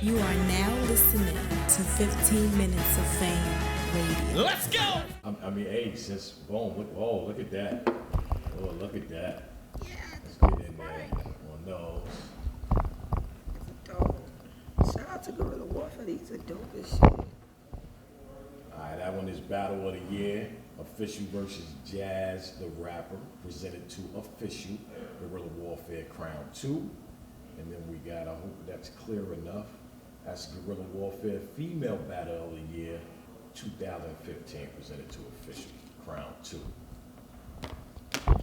You are now listening to 15 Minutes of Fame Radio. Let's go! I mean, hey, since boom, look at that. Oh, look at that. Yeah, Let's get in there on those. dope. Shout out to Guerrilla Warfare. These are dope as shit. All right, that one is Battle of the Year. Official versus Jazz the Rapper, presented to Official, Guerrilla Warfare Crown 2. And then we got, I hope that's clear enough, that's Guerrilla Warfare Female Battle of the Year 2015, presented to Official, Crown 2.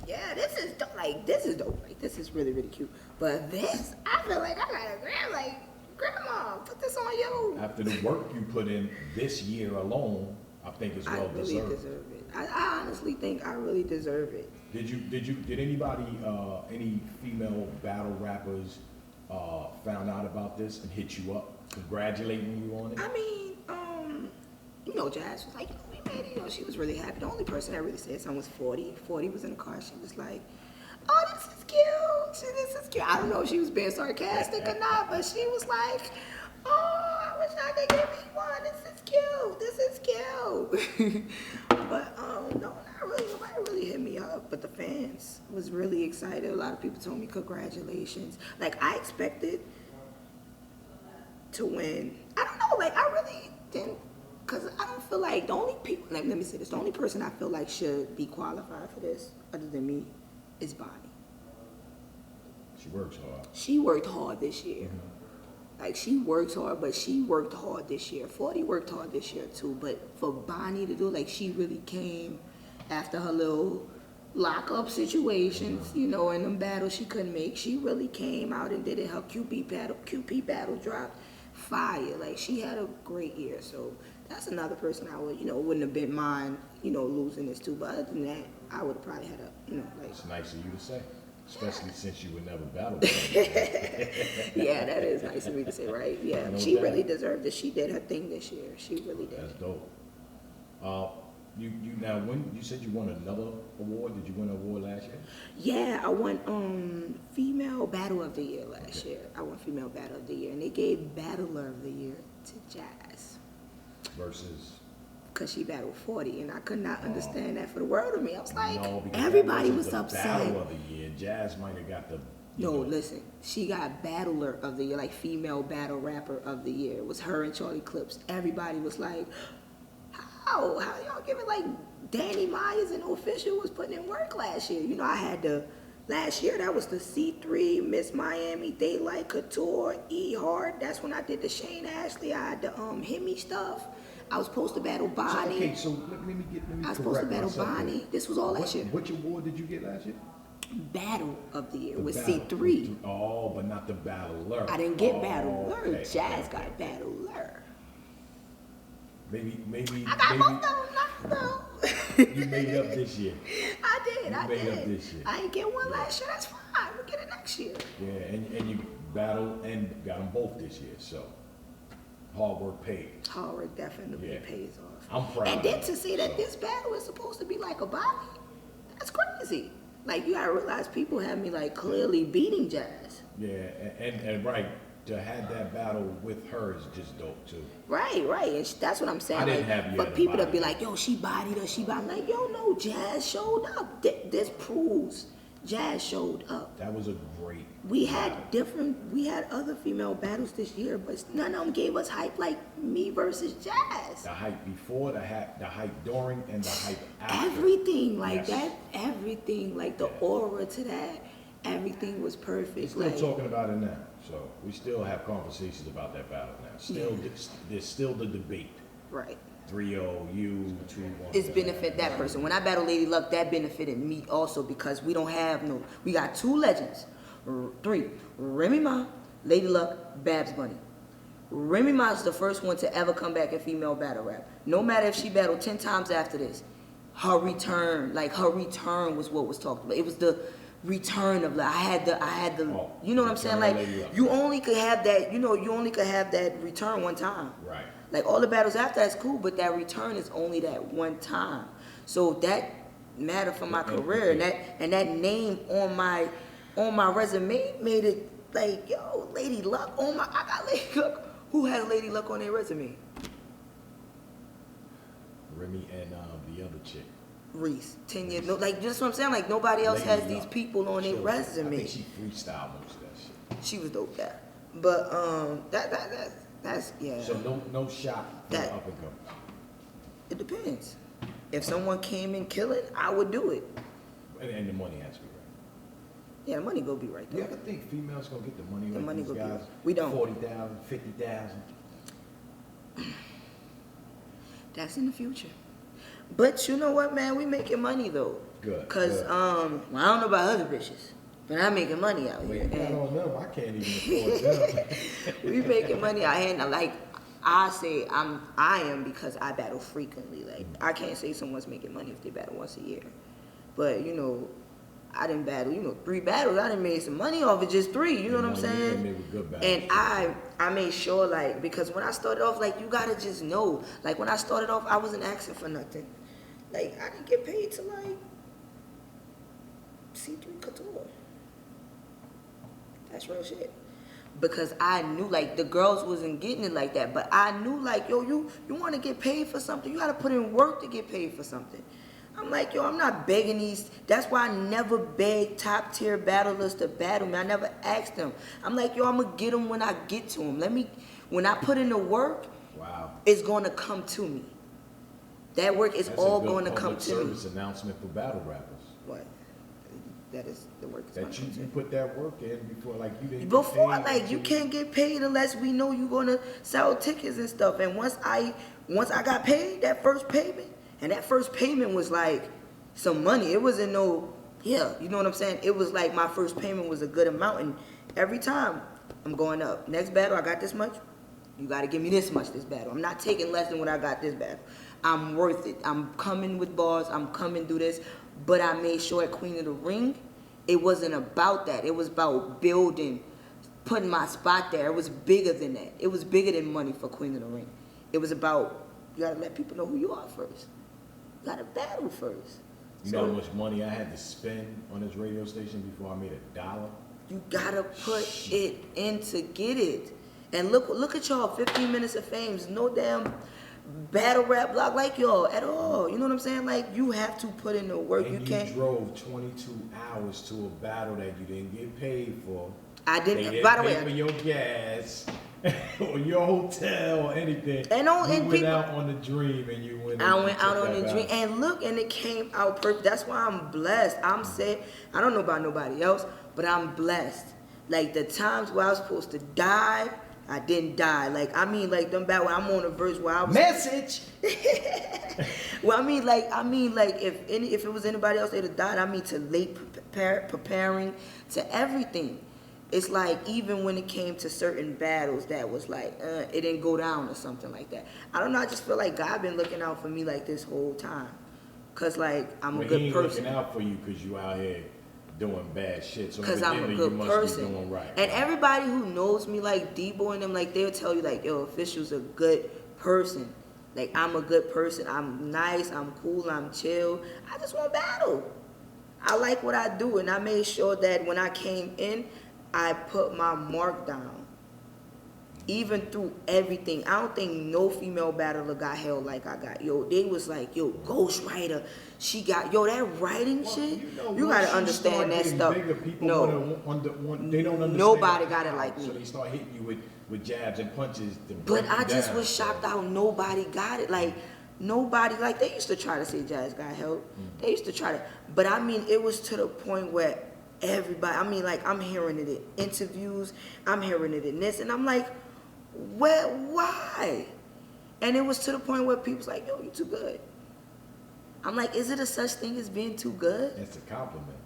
Yeah, this is dope. This is dope. This is really, really cute. But this, I feel like I gotta grab, Grandma, put this on you. After the work you put in this year alone, I think it's well I really deserve it. I honestly think I really deserve it. Did anybody, any female battle rappers found out about this and hit you up, congratulating you on it? I mean, Jazz was like, we made it. She was really happy. The only person that really said something was 40. 40 was in the car. She was like, oh, this is cute. This is cute. I don't know if she was being sarcastic or not, but she was like, oh, I wish I could give me one. This is cute. This is cute. But, no, not really. Nobody really hit me up. But the fans was really excited. A lot of people told me congratulations. I expected to win. I don't know. I really didn't. Because I don't feel like the only people, let me say this, the only person I feel like should be qualified for this, other than me, is Bonnie. She works hard. She worked hard this year. She works hard, but she worked hard this year. 40 worked hard this year too, but for Bonnie to do, she really came after her little lockup situations, and them battles she couldn't make. She really came out and did it. Her QP battle dropped fire. She had a great year, so that's another person I would, wouldn't have been mind, losing this to. But other than that, I would have probably had It's nice of you to say, especially since you would never battle. Yeah, that is nice of me to say, right? Yeah, No she doubt. really deserved it. She did her thing this year. She really did. That's dope. You now, when you said you won another award, did you win an award last year? Yeah, I won Female Battle of the Year last year. I won Female Battle of the Year, and they gave Battler of the Year to Jazz. Versus? Because she battled 40, and I could not understand that for the world of me. I was like, No, because everybody that was wasn't the upset. Battle of the Year. Jazz might have got the. No, listen, she got Battler of the Year, Female Battle Rapper of the Year. It was her and Charlie Clips. Everybody was like, how y'all give it Danny Myers and Official was putting in work last year. I had last year, that was the C3, Miss Miami, Daylight, Couture, E Hard. That's when I did the Shane Ashley. I had the Hit Me stuff. I was supposed to battle Bonnie. So let me I was supposed to battle Bonnie. Here. This was all last year. Which award did you get last year? Battle of the Year The with battle. C3. Oh, but not the battler. I didn't get Battler. Okay, Jazz okay. got Battler. Maybe. I got both of them now, though. You made it up this year. I did. You I made did. up this year. I didn't get one last year. That's fine. We'll get it next year. Yeah, and you battled and got them both this year. So hard work paid. Hard work definitely Yeah. pays off. I'm proud. And of then you, to see that so. this battle is supposed to be like a Bonnie, that's crazy. You gotta realize people have me clearly beating Jazz. Yeah, and right, to have that battle with her is just dope too. Right. And that's what I'm saying. I didn't have you but at a people to body. be like, yo, she bodied her, I'm like, yo, no, Jazz showed up. This proves Jazz showed up. That was a great. We had other female battles this year, but none of them gave us hype like me versus Jazz. The hype before, the hype during, and the hype after. Everything Yes. everything, the aura to that, everything was perfect. We're still talking about it now, so we still have conversations about that battle now. Still, there's still the debate. Right. 3-0, you, 2-1. It's benefit that person. When I battle Lady Luck, that benefited me also because we got two legends. 3, Remy Ma, Lady Luck, Babs Bunny. Remy Ma is the first one to ever come back in female battle rap. No matter if she battled 10 times after this, her return was what was talked about. It was the return of I had the Oh, you know what I'm saying? return of Lady Luck. You only could have that, you only could have that return one time. Right. All the battles after that's cool, but that return is only that one time. So that mattered for my career, and that name on my resume made it yo, Lady Luck. I got Lady Luck Who has Lady Luck on their resume? Remy and the other chick. Reese, 10 years. No, like, just what I'm saying. Like, nobody else has Lady these Luck. people on their I resume. think she freestyled most of that shit. She was dope, yeah. But that's yeah. So no shot for That- the up and comers. It depends. If someone came in killing, I would do it. And the money has to be right. Yeah, the money go be right You there. ever think females gonna get the money The like money these go be guys? right. We don't. 40,000, 50,000. That's in the future. But you know what, man? We making money though. Good, Cause good. well, I don't know about other bitches, but I'm making money out Wait, here. I And don't know. I can't even afford them. we making money out here, and like I say, I am because I battle frequently. Like I can't say someone's making money if they battle once a year, but you know, I didn't battle. 3 battles. I didn't made some money off of just 3. You know what I'm saying? They were good battles. And I made sure, like, because when I started off, like, you gotta just know, like, when I started off, I wasn't asking for nothing. Like, I didn't get paid to, like, C3 Couture. That's real shit. Because I knew, like, the girls wasn't getting it like that. But I knew, like, yo, you want to get paid for something. You got to put in work to get paid for something. I'm like, yo, I'm not begging these. That's why I never beg top tier battlers to battle me. I never asked them. I'm like, yo, I'm going to get them when I get to them. When I put in the work, Wow. it's going to come to me. That work is That's all a good going to come public to me. service announcement for battle rappers. What? That is the work. That you put that work in before, like you didn't. Before, get paid like, you can't get paid unless we know you're gonna sell tickets and stuff. And once I got paid, that first payment, and that first payment was like some money. It wasn't no, yeah, you know what I'm saying? It was like my first payment was a good amount, and every time I'm going up. Next battle, I got this much. You got to give me this much this battle. I'm not taking less than what I got this battle. I'm worth it. I'm coming with bars. I'm coming through this. But I made sure at Queen of the Ring, it wasn't about that. It was about building, putting my spot there. It was bigger than that. It was bigger than money for Queen of the Ring. It was about, you got to let people know who you are first. You got to battle first. You know how much money I had to spend on this radio station before I made $1? You got to put it in to get it. And look at y'all, 15 minutes of fame. No damn battle rap block like y'all at all. You know what I'm saying? Like, you have to put in the work. And you can't. drove 22 hours to a battle that you didn't get paid for. I didn't. They didn't By the pay way, for your gas or your hotel or anything. And on- you and went people- out on the dream and you went. I and went took out on that the dream, battle. and look, and it came out perfect. That's why I'm blessed. I'm saying, I don't know about nobody else, but I'm blessed. Like, the times where I was supposed to die, I didn't die. Like, I mean, like, them bad when I'm on a verse where I was. Message. Well, I mean, like, if it was anybody else, they'd have died. I mean, to late preparing to everything. It's like, even when it came to certain battles that was like, it didn't go down or something like that. I don't know, I just feel like God been looking out for me like this whole time. Cause like, I'm a But good he ain't person. looking out for you because you out here doing bad shit. So Cause I'm a evidently good you must person. be doing right. And everybody who knows me, like Debo and them, like they'll tell you, like, yo, Official's a good person. Like, I'm a good person. I'm nice. I'm cool. I'm chill. I just want battle. I like what I do, and I made sure that when I came in, I put my mark down. Even through everything, I don't think no female battler got held like I got. Yo, they was like, yo, Ghostwriter, she got, yo, that writing shit, you once gotta understand that getting stuff. Bigger, people No, they don't understand. Nobody got it like So me. they start hitting you with jabs and punches. To But break you I just down. was shocked how nobody got it. Like, nobody, like, they used to try to say Jazz got help. They used to try to, but I mean, it was to the point where everybody, I mean, like, I'm hearing it in interviews, I'm hearing it in this, and I'm like, why? And it was to the point where people's like, yo, you too good. I'm like, is it a such thing as being too good? It's a compliment.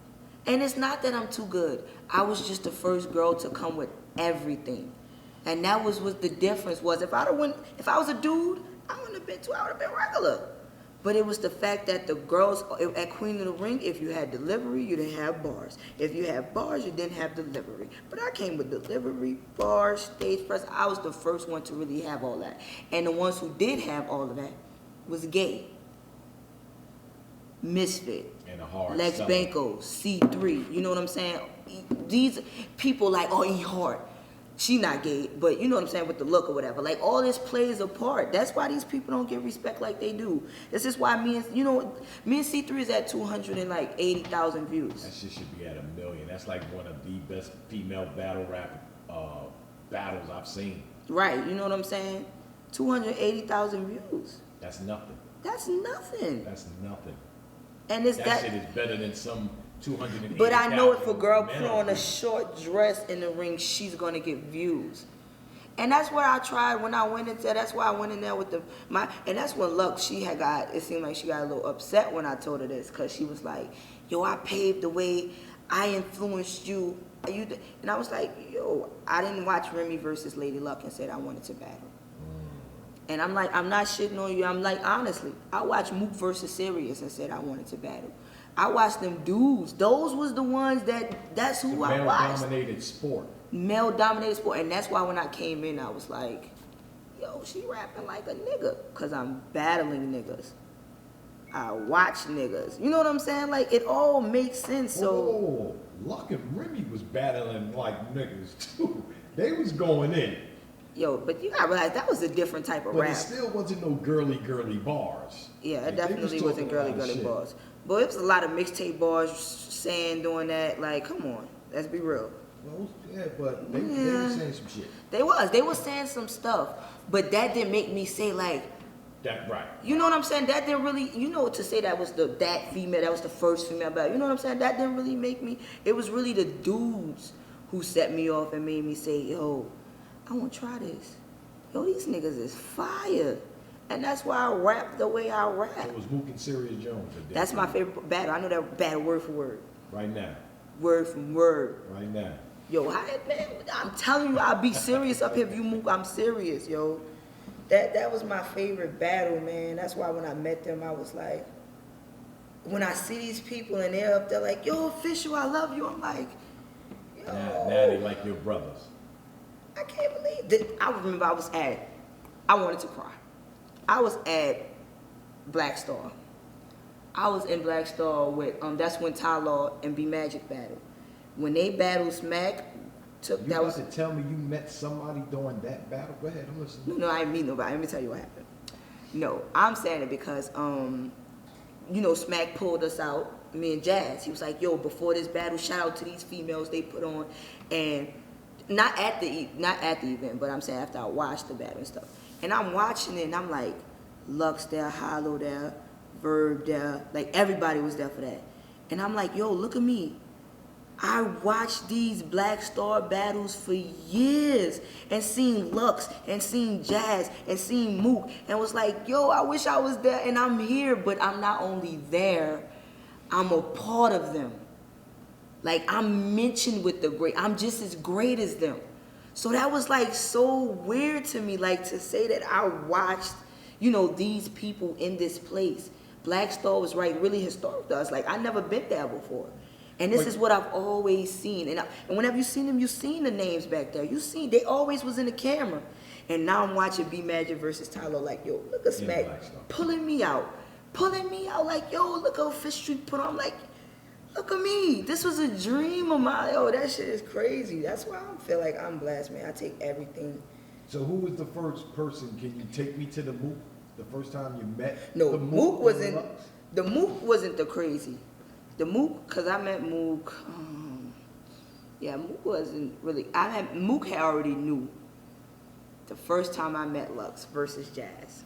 And it's not that I'm too good. I was just the first girl to come with everything. And that was what the difference was. If I was a dude, I wouldn't have been too, I would have been regular. But it was the fact that the girls at Queen of the Ring, if you had delivery, you didn't have bars. If you had bars, you didn't have delivery. But I came with delivery, bars, stage press. I was the first one to really have all that. And the ones who did have all of that was Gay, Misfit, And a hard Lex seller. Banco, C3. You know what I'm saying? These people like, oh, E Hart. she not gay, but you know what I'm saying, with the look or whatever. Like, all this plays a part. That's why these people don't get respect like they do. This is why me and C3 is at 280,000 views. That shit should be at 1 million. That's like one of the best female battle rap battles I've seen. Right, you know what I'm saying? 280,000 views. That's nothing. That's nothing. That's nothing. And it's That shit is better than some 280,000. But I know if a girl put men on a views. short dress in the ring, she's gonna get views. And that's what I tried when I went into. That's why I went in there with and that's when Lux, it seemed like she got a little upset when I told her this, because she was like, yo, I paved the way, I influenced you. And I was like, yo, I didn't watch Remy versus Lady Luck and said I wanted to battle. And I'm like, I'm not shitting on you. I'm like, honestly, I watched Mook versus Sirius and said I wanted to battle. I watched them dudes. Those was the ones that's who I watched. Male-dominated sport. Male-dominated sport. And that's why when I came in, I was like, yo, she rapping like a nigga. Because I'm battling niggas. I watch niggas. You know what I'm saying? Like, it all makes sense. So, Oh, Luck and Remy was battling like niggas too. They was going in. yo, but you gotta realize that was a different type of But rap. it still wasn't no girly bars. Yeah, Like, it they definitely was wasn't talking a lot girly of shit. bars. But it was a lot of mixtape bars saying, doing that. Like, come on, let's be real. Well, yeah, but they were saying some shit. They was saying some stuff, but that didn't make me say like, That right. you know what I'm saying? That didn't really, to say that was that female, that was the first female battle. You know what I'm saying? That didn't really make me. It was really the dudes who set me off and made me say, yo, I want to try this. Yo, these niggas is fire. And that's why I rap the way I rap. So it was Mook and Sirius Jones that did That's it. my favorite battle. I know that battle word for word. Right now. Word from word. Right now. Yo, man, I'm telling you, I'll be serious up here if you move. I'm serious, yo. That was my favorite battle, man. That's why when I met them, I was like, when I see these people and they're up there like, yo, Official, I love you. I'm like, yo. Now they like your brothers. I can't believe that. I remember I wanted to cry. I was at Black Star. I was in Black Star with, that's when Ty Law and B Magic battled. When they battled Smack, You about to tell me you met somebody during that battle? Go ahead, I'm listening. No, I didn't meet nobody. Let me tell you what happened. No, I'm saying it because, Smack pulled us out, me and Jazz. He was like, yo, before this battle, shout out to these females they put on. And not at the event, but I'm saying after I watched the battle and stuff. And I'm watching it and I'm like, Lux there, Hollow there, Verb there. Like, everybody was there for that. And I'm like, yo, look at me. I watched these Black Star battles for years and seen Lux and seen Jazz and seen Mook and was like, yo, I wish I was there and I'm here, but I'm not only there, I'm a part of them. Like, I'm mentioned with the great, I'm just as great as them. So that was like so weird to me, like to say that I watched, these people in this place. Black Star was really historic to us. Like, I never been there before. And this is what I've always seen. And whenever you seen them, you seen the names back there. They always was in the camera. And now I'm watching B Magic versus Tyler, like, yo, look at Smack pulling me out. Like, yo, look how Fish Street put on. I'm like, look at me. This was a dream of mine. Yo, that shit is crazy. That's why I feel like I'm blessed, man. I take everything. So who was the first person? Can you take me to the Mook? The first time you met? No, the Mook wasn't. Lux? The Mook wasn't the crazy. The Mook, because I met Mook. Mook wasn't really. Mook had already knew the first time I met Lux versus Jazz.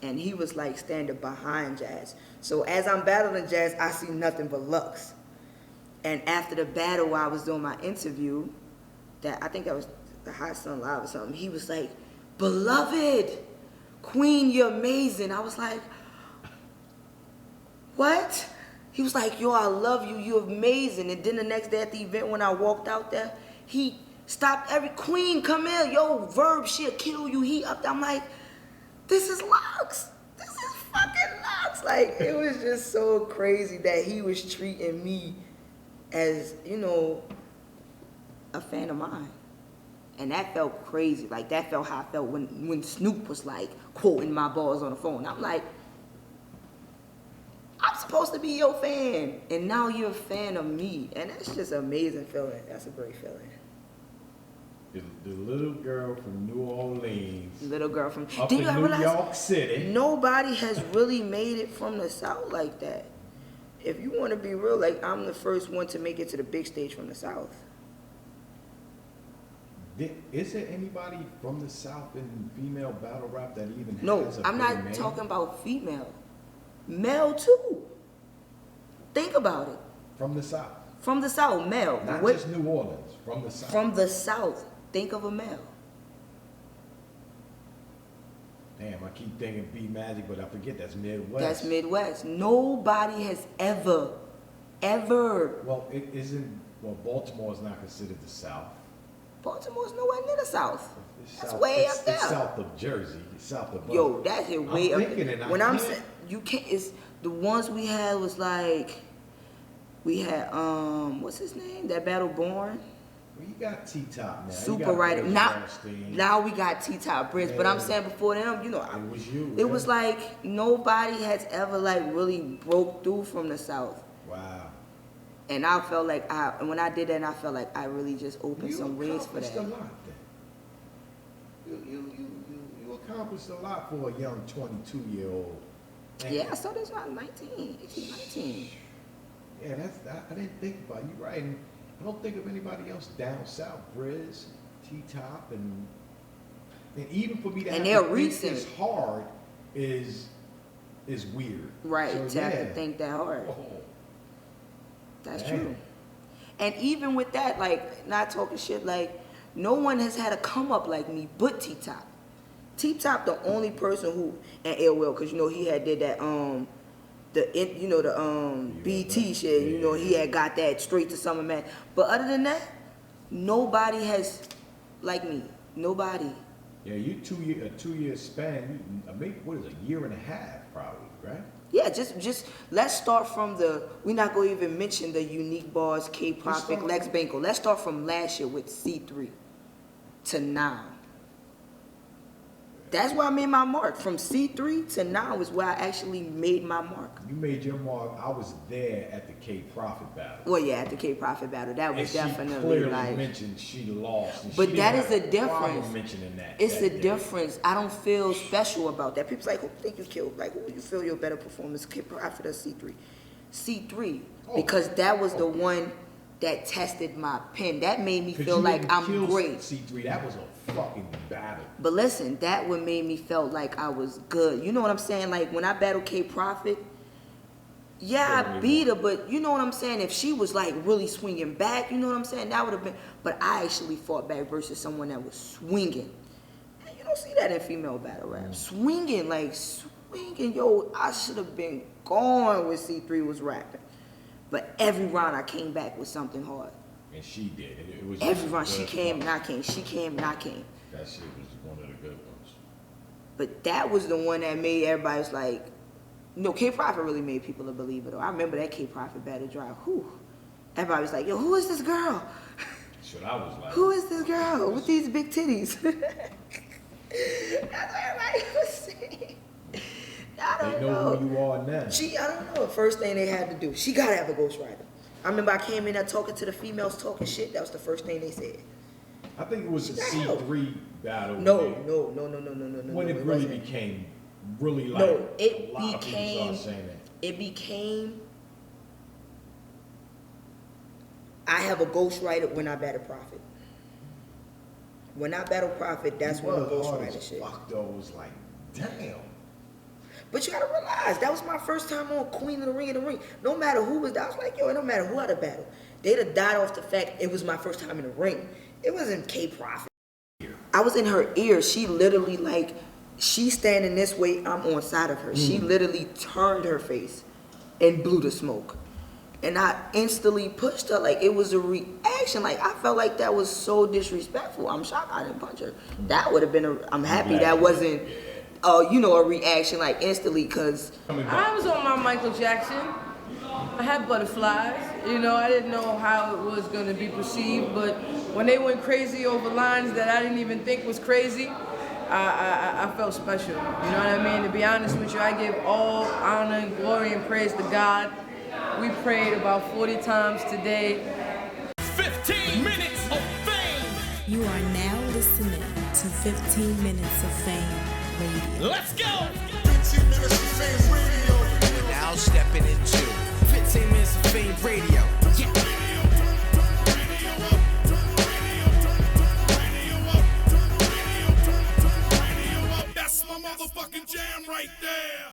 And he was like standing behind Jazz. So as I'm battling Jazz, I see nothing but Lux. And after the battle, while I was doing my interview, I think that was the Hot Sun Live or something, he was like, beloved, Queen, you're amazing. I was like, what? He was like, yo, I love you, you're amazing. And then the next day at the event when I walked out there, he stopped Queen, come here, yo, Verb, she'll kill you, he up there. I'm like, this is Lux. This is fucking Lux. Like, it was just so crazy that he was treating me as, a fan of mine. And that felt crazy. Like, that felt how I felt when Snoop was, like, quoting my bars on the phone. I'm like, I'm supposed to be your fan. And now you're a fan of me. And that's just an amazing feeling. That's a great feeling. the little girl from New Orleans Little girl from. up Did in you ever New realize York City. nobody has really made it from the South like that? If you want to be real, like I'm the first one to make it to the big stage from the South. Is there anybody from the South in female battle rap that even No, has a I'm big not name? talking about female. Male too. Think about it. From the South. From the South, male. Not What- just New Orleans, from the South. From the South, think of a male. Damn, I keep thinking B Magic, but I forget that's Midwest. That's Midwest. Nobody has ever. Well, it isn't. Well, Baltimore is not considered the South. Baltimore's nowhere near the South. It's That's south, way it's, up there. It's south of Jersey. It's south of. Yo, that's it way I'm up thinking there. it, I When I'm can't- saying you can't, it's the ones we had was like, we had what's his name? That Battle Born. Well, you got T-Top now. Super writer. Now Now we got T-Top Briggs, but I'm Yeah. saying before them, you know, it was you. it was like nobody has ever like really broke through from the South. Wow. And I felt like when I did that, I felt like I really just opened some ways for accomplished that. a lot then. You accomplished a lot for a young 22-year-old. Yeah, I saw this when I was 19, 18, 19. Yeah, I didn't think about it. You're right. And I don't think of anybody else down south. Briz, T-Top, and even for me to And have they're to think recent. this hard is weird. Right, So, to have yeah. to think that hard. Oh, That's Damn. true. And even with that, like, not talking shit, like, no one has had a come up like me but T-Top. T-Top the only person who, and Ill Will, because, you know, he had did that, BT shit, you know, he had got that straight to Summer Man. But other than that, nobody has, like me, nobody. Yeah, you a 2-year span. Maybe what is it, a year and a half probably, right? Yeah, just let's start from we're not going to even mention the Unique Bars, K-Profit, start- Lex Banco. Let's start from last year with C3 to now. That's where I made my mark. From C3 to now is where I actually made my mark. You made your mark. I was there at the K-Profit battle. Well, yeah, at the K-Profit battle, that And was she definitely clearly like. mentioned she lost. And But she that didn't is have a problem difference. mentioning that. It's that a day. difference. I don't feel special about that. People's like, who think you killed? Like, who you feel your better performance? K-Profit or C3? C3, Oh. because that was the one that tested my pen. That made me 'Cause feel you like didn't I'm kill great. C3, that was a fucking battle. But listen, that what made me felt like I was good. You know what I'm saying? Like when I battled K-Profit, yeah, I beat her, but you know what I'm saying? If she was like really swinging back, you know what I'm saying? That would have been, but I actually fought back versus someone that was swinging. And you don't see that in female battle rap. Swinging, yo, I should have been gone when C3 was rapping. But every round I came back with something hard. And she did. It was Every round she good came, fuck. and I came, she came, and I came. That shit was one of the good ones. But that was the one that made everybody was like, no, K-Profit really made people believe it. Though I remember that K-Profit battle drive. Whew. Everybody was like, yo, who is this girl? Shit, I was like, Who is this girl with these big titties? That's what everybody was saying. I they don't know who you are now. I don't know. The first thing they had to do, she gotta have a ghostwriter. I remember I came in there talking to the females, talking shit. That was the first thing they said. I think it was a No. C3 battle. No. When it really wasn't. became really like No, a lot of people became. started saying that. It became. I have a ghostwriter when I battle Prophet. When I battle Prophet, that's when the ghostwriter shit. Fuck though, was like, damn. But you gotta realize, that was my first time on Queen of the Ring. No matter who was that, I was like, yo, it don't matter who I battle. They'd have died off the fact it was my first time in the ring. It wasn't K-Profit. I was in her ear. She literally like, she's standing this way, I'm on side of her. She literally turned her face and blew the smoke. And I instantly pushed her like it was a reaction. Like I felt like that was so disrespectful. I'm shocked I didn't punch her. That would have been I'm happy that wasn't a reaction like instantly, cause I was on my Michael Jackson. I had butterflies. I didn't know how it was going to be perceived, but when they went crazy over lines that I didn't even think was crazy, I felt special. You know what I mean? To be honest with you, I give all honor, glory, and praise to God. We prayed about 40 times today. 15 minutes of fame. You are now listening to 15 Minutes of Fame Radio. Let's go! 15 minutes of Fame Radio. We're now stepping into 15 Minutes of Fame Radio. Yeah. That's my motherfucking jam right there.